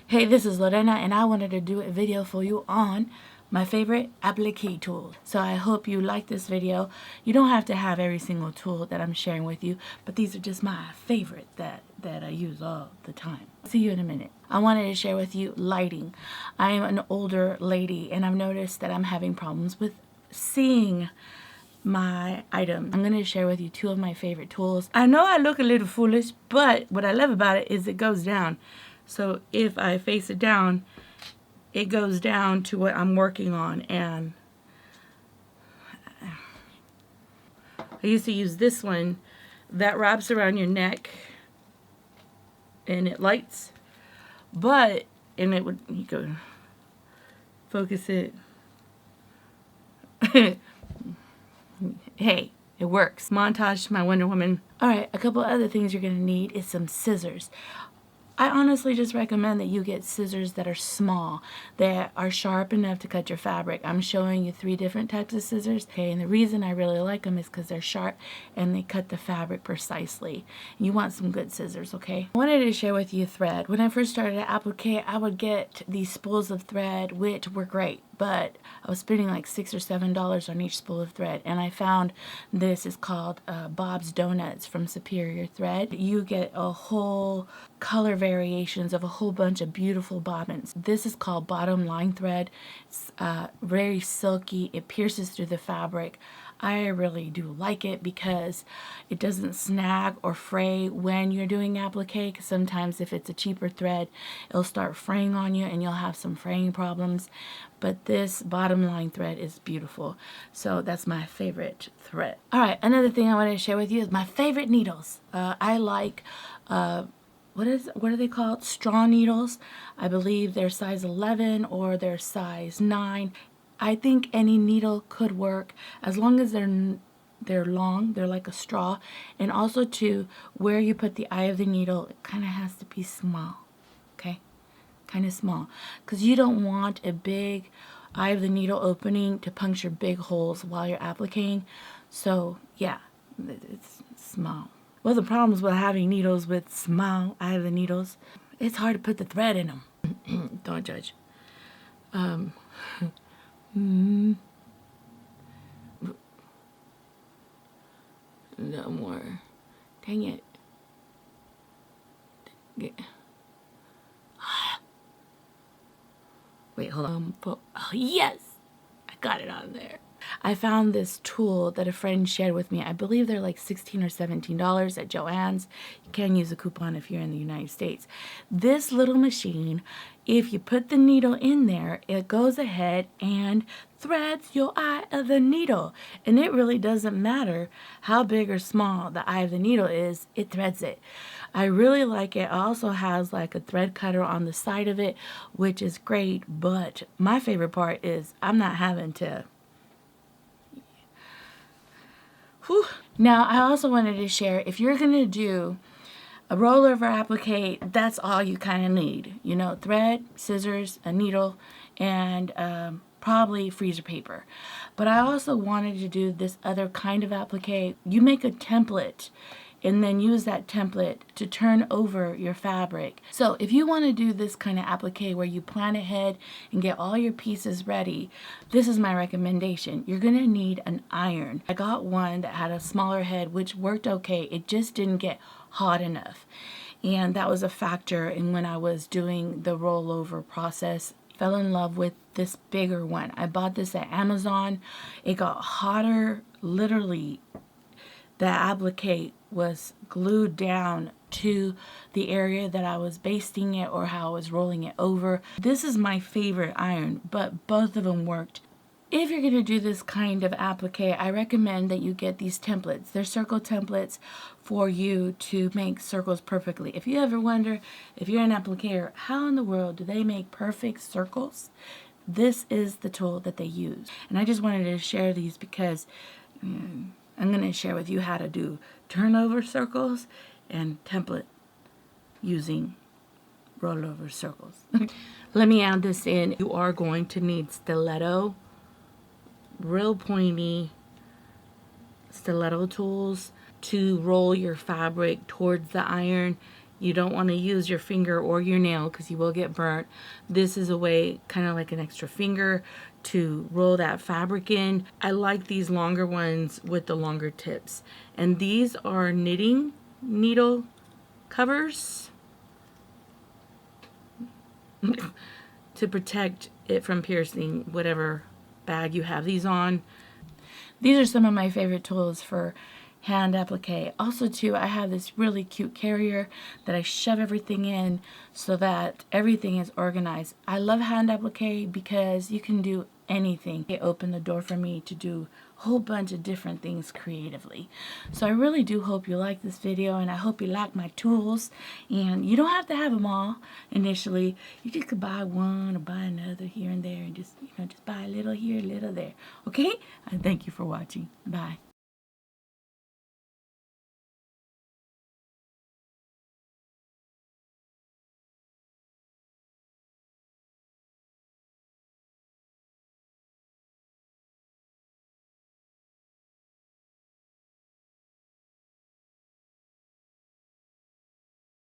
Hey, this is Lorena, and I wanted to do a video for you on my favorite applique tool. So I hope you like this video. You don't have to have every single tool that I'm sharing with you, but these are just my favorite that I use all the time. See you in a minute. I wanted to share with you lighting. I am an older lady, and I've noticed that I'm having problems with seeing my item. I'm going to share with you two of my favorite tools. I know I look a little foolish, but what I love about it is it goes down. So if I face it down, it goes down to what I'm working on. And I used to use this one that wraps around your neck and it lights, and it would, you go focus it. Hey, it works. Montage my Wonder Woman. Alright, a couple other things you're going to need is some scissors. I honestly just recommend that you get scissors that are small, that are sharp enough to cut your fabric. I'm showing you 3 different types of scissors, okay, and the reason I really like them is because they're sharp and they cut the fabric precisely. You want some good scissors, okay? I wanted to share with you thread. When I first started at Applique, I would get these spools of thread, which were great, but I was spending like $6 or $7 on each spool of thread, and I found this is called Bob's Donuts from Superior Thread. You get a whole color variations of a whole bunch of beautiful bobbins. This is called bottom line thread. It's very silky. It pierces through the fabric. I really do like it because it doesn't snag or fray when you're doing applique. Sometimes if it's a cheaper thread, it'll start fraying on you and you'll have some fraying problems. But this bottom line thread is beautiful. So that's my favorite thread. Alright, another thing I want to share with you is my favorite needles. I like what are they called? Straw needles. I believe they're size 11 or they're size 9. I think any needle could work as long as they're long, they're like a straw, and also too, where you put the eye of the needle, it kind of has to be small, okay? Kind of small, because you don't want a big eye of the needle opening to puncture big holes while you're appliquing. So yeah, it's small. Well, the problems with having needles with small eye of the needles, it's hard to put the thread in them. Don't judge. No more. Dang it. Wait, hold on. Oh, yes! I got it on there. I found this tool that a friend shared with me. I believe they're like $16 or $17 at Joann's. You can use a coupon if you're in the United States. This little machine, if you put the needle in there, it goes ahead and threads your eye of the needle. And it really doesn't matter how big or small the eye of the needle is, it threads it. I really like it. It also has like a thread cutter on the side of it, which is great. But my favorite part is I'm not having to... Whew. Now, I also wanted to share, if you're going to do a rollover applique, that's all you kind of need. You know, thread, scissors, a needle, and probably freezer paper. But I also wanted to do this other kind of applique. You make a template and then use that template to turn over your fabric. So if you want to do this kind of applique where you plan ahead and get all your pieces ready, this is my recommendation. You're going to need an iron. I got one that had a smaller head, which worked okay. It just didn't get hot enough. And that was a factor in when I was doing the rollover process. Fell in love with this bigger one. I bought this at Amazon. It got hotter, literally. The applique was glued down to the area that I was basting it or how I was rolling it over. This is my favorite iron, but both of them worked. If you're going to do this kind of applique, I recommend that you get these templates. They're circle templates for you to make circles perfectly. If you ever wonder, if you're an appliquer, how in the world do they make perfect circles? This is the tool that they use. And I just wanted to share these because... I'm going to share with you how to do turnover circles and template using rollover circles. Let me add this in. You are going to need stiletto, real pointy stiletto tools to roll your fabric towards the iron You don't want to use your finger or your nail because you will get burnt. This is a way, kind of like an extra finger, to roll that fabric in. I like these longer ones with the longer tips. And these are knitting needle covers to protect it from piercing whatever bag you have these on. These are some of my favorite tools for hand applique. Also too, I have this really cute carrier that I shove everything in so that everything is organized. I love hand applique because you can do anything. It opened the door for me to do a whole bunch of different things creatively. So I really do hope you like this video, and I hope you like my tools. And you don't have to have them all initially. You just could buy one or buy another here and there, and just, just buy a little here, a little there. Okay? And thank you for watching. Bye.